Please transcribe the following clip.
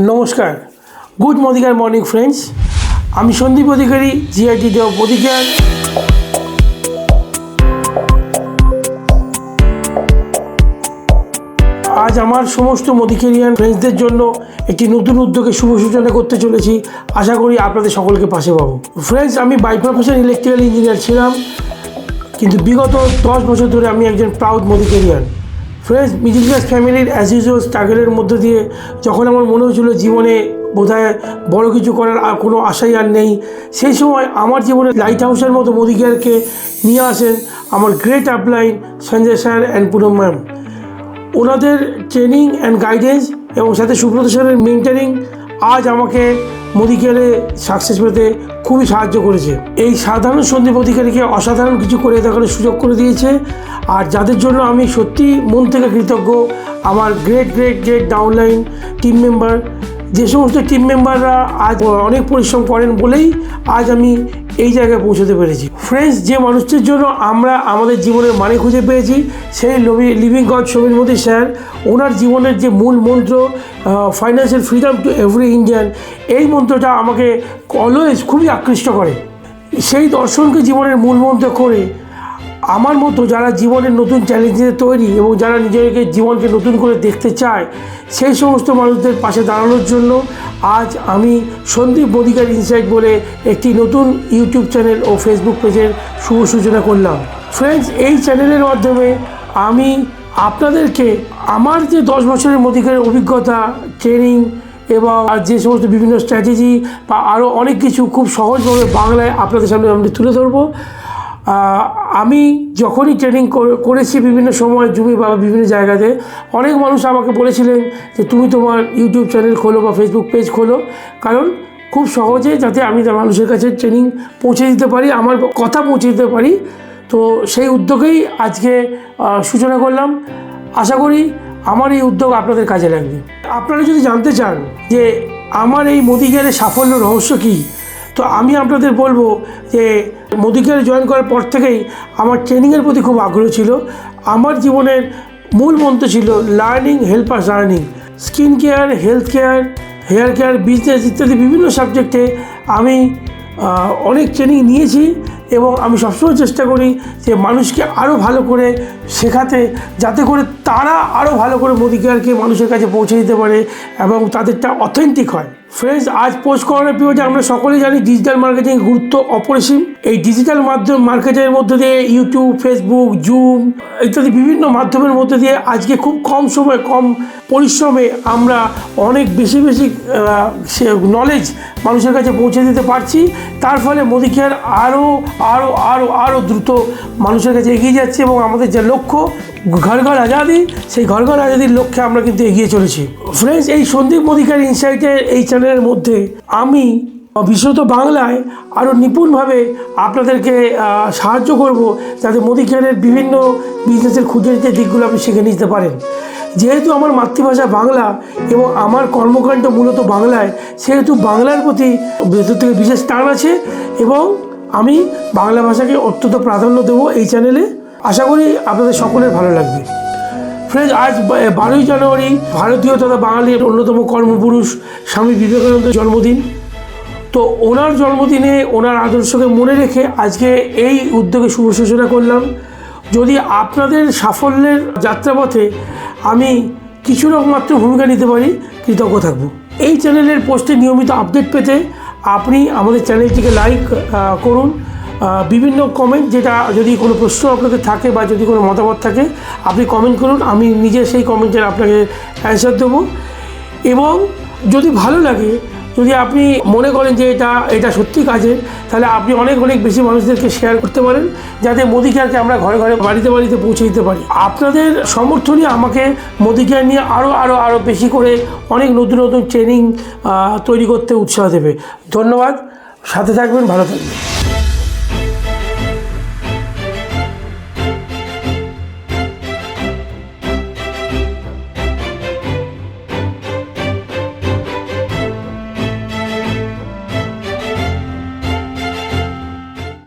নমস্কার, good morning friends. আমি সন্দীপ অধিকারী, GIT দেব অধিকার। আজ আমার সমস্ত মদিকেরিয়ান ফ্রেন্ডসদের জন্য একটি নতুন উদ্যোগে শুভ সূচনা করতে চলেছি। আশা করি আপনাদের সকলকে পাশে পাবো। ফ্রেন্ডস, আমি বাই প্রফেশন ইলেকট্রিক্যাল ইঞ্জিনিয়ার ছিলাম, কিন্তু বিগত 10 বছর ধরে আমি একজন প্রাউড মদিকেরিয়ান। ফ্রেন্ডস, মিডিল ক্লাস ফ্যামিলির অ্যাজ ইউজুয়াল স্ট্রাগলের মধ্য দিয়ে যখন আমার মনে হয়েছিল জীবনে বোধহয় বড় কিছু করার আর কোনো আশাই আর নেই, সেই সময় আমার জীবনে লাইট হাউসের মতো মদিকেয়ারকে নিয়ে আসেন আমার great upline Sanjay sir and Poonam ma'am. ওনাদের ট্রেনিং অ্যান্ড গাইডেন্স এবং সাথে সুব্রত স্যারের মেন্টারিং আজ আমাকে মদিকেয়ারে সাকসেস পেতে খুবই সাহায্য করেছে। এই সাধারণ সন্দীপ অধিকারীকে অসাধারণ কিছু করে দেখানোর সুযোগ করে দিয়েছে, আর যাদের জন্য আমি সত্যি মন থেকে কৃতজ্ঞ। আমার গ্রেট ডাউনলাইন টিম মেম্বার, যে সমস্ত টিম মেম্বাররা আজ অনেক পরিশ্রম করেন বলেই আজ আমি এই জায়গায় পৌঁছতে পেরেছি। ফ্রেন্ডস, যে মানুষটির জন্য আমরা আমাদের জীবনের মানে খুঁজে পেয়েছি, সেই living god Samir Modi sir. ওনার জীবনের যে মূল মন্ত্র financial freedom to every Indian, এই মন্ত্রটা আমাকে অলওয়েজ খুবই আকৃষ্ট করে। সেই দর্শনকে জীবনের মূল মন্ত্র করে আমার মতো যারা জীবনের নতুন চ্যালেঞ্জে তৈরি এবং যারা নিজেকে জীবনকে নতুন করে দেখতে চায়, সেই সমস্ত মানুষদের পাশে দাঁড়ানোর জন্য আজ আমি সন্দীপ অধিকারী ইনসাইট বলে একটি নতুন ইউটিউব চ্যানেল ও ফেসবুক পেজের শুভ সূচনা করলাম। ফ্রেন্ডস, এই চ্যানেলের মাধ্যমে আমি আপনাদেরকে আমার যে 10 বছরের মধ্যেকার অভিজ্ঞতা, ট্রেনিং এবং যে সমস্ত বিভিন্ন স্ট্র্যাটেজি বা আরও অনেক কিছু খুব সহজভাবে বাংলায় আপনাদের সামনে আমি তুলে ধরবো। আমি যখনই ট্রেনিং করেছি বিভিন্ন সময় জুমি বা বিভিন্ন জায়গাতে, অনেক মানুষ আমাকে বলেছিলেন যে তুমি তোমার ইউটিউব চ্যানেল খোলো বা ফেসবুক পেজ খোলো, কারণ খুব সহজে যাতে আমি মানুষের কাছে ট্রেনিং পৌঁছে দিতে পারি, আমার কথা পৌঁছে দিতে পারি। তো সেই উদ্যোগেই আজকে সূচনা করলাম। আশা করি আমার এই উদ্যোগ আপনাদের কাজে লাগবে। আপনারা যদি জানতে চান যে আমার এই মদিকেয়ারের সাফল্য রহস্য কী, তো আমি আপনাদের বলবো যে মদিকেয়ারে জয়েন করার পর থেকেই আমার ট্রেনিংয়ের প্রতি খুব আগ্রহ ছিল। আমার জীবনের মূল মন্ত্র ছিল learning help us earning. Skin care, health care, hair care, business ইত্যাদি বিভিন্ন সাবজেক্টে আমি অনেক ট্রেনিং নিয়েছি এবং আমি সবসময় চেষ্টা করি যে মানুষকে আরও ভালো করে শেখাতে, যাতে করে তারা আরও ভালো করে মদিকেয়ারকে মানুষের কাছে পৌঁছে দিতে পারে এবং তাদেরটা অথেন্টিক হয়। ফ্রেন্ডস, আজ পোস্ট করোনার পিরিয়ডে আমরা সকলেই জানি ডিজিটাল মার্কেটিংয়ের গুরুত্ব অপরিসীম। এই ডিজিটাল মার্কেটের মধ্যে দিয়ে ইউটিউব, ফেসবুক, জুম ইত্যাদি বিভিন্ন মাধ্যমের মধ্যে দিয়ে আজকে খুব কম সময়ে, কম পরিশ্রমে আমরা অনেক বেশি নলেজ মানুষের কাছে পৌঁছে দিতে পারছি। তার ফলে মদিকেয়ার আরও দ্রুত মানুষের কাছে এগিয়ে যাচ্ছে এবং আমাদের যে লক্ষ্য ঘর আজাদি, সেই ঘর আজাদির লক্ষ্যে আমরা কিন্তু এগিয়ে চলেছি। ফ্রেন্ডস, এই সন্দীপ অধিকারী ইনসাইটের এই চ্যানেলের মধ্যে আমি বিশেষত বাংলায় আরও নিপুণভাবে আপনাদেরকে সাহায্য করব, যাতে মদিকেয়ারের বিভিন্ন বিজনেসের খুঁটিনাটি দিকগুলো আপনি শিখে নিতে পারেন। যেহেতু আমার মাতৃভাষা বাংলা এবং আমার কর্মকাণ্ড মূলত বাংলায়, সেহেতু বাংলার প্রতি ভেতর থেকে বিশেষ টান আছে এবং আমি বাংলা ভাষাকে অত্যন্ত প্রাধান্য দেবো এই চ্যানেলে। আশা করি আপনাদের সকলের ভালো লাগবে। ফ্রেন্ডস, আজ 12ই জানুয়ারি ভারতীয় তথা বাঙালির অন্যতম কর্মপুরুষ স্বামী বিবেকানন্দের জন্মদিন। তো ওনার জন্মদিনে ওনার আদর্শকে মনে রেখে আজকে এই উদ্যোগে শুভ সূচনা করলাম। যদি আপনাদের সাফল্যের যাত্রাপথে আমি কিছু রকম মাত্র ভূমিকা নিতে পারি, কৃতজ্ঞ থাকব। এই চ্যানেলের পোস্টে নিয়মিত আপডেট পেতে আপনি আমাদের চ্যানেলটিকে লাইক করুন। বিভিন্ন কমেন্ট, যেটা যদি কোনো প্রশ্ন আপনাদের থাকে বা যদি কোনো মতামত থাকে, আপনি কমেন্ট করুন, আমি নিজে সেই কমেন্টের আপনাকে অ্যান্সার দেবো। এবং যদি ভালো লাগে, যদি আপনি মনে করেন যে এটা সত্যি কাজের, তাহলে আপনি অনেক বেশি মানুষদেরকে শেয়ার করতে পারেন, যাতে মদিকেয়ারকে আমরা ঘরে বাড়িতে পৌঁছে দিতে পারি। আপনাদের সমর্থনই আমাকে মদিকেয়ার নিয়ে আরও বেশি করে অনেক নতুন ট্রেনিং তৈরি করতে উৎসাহ দেবে। ধন্যবাদ, সাথে থাকবেন, ভালো থাকবেন।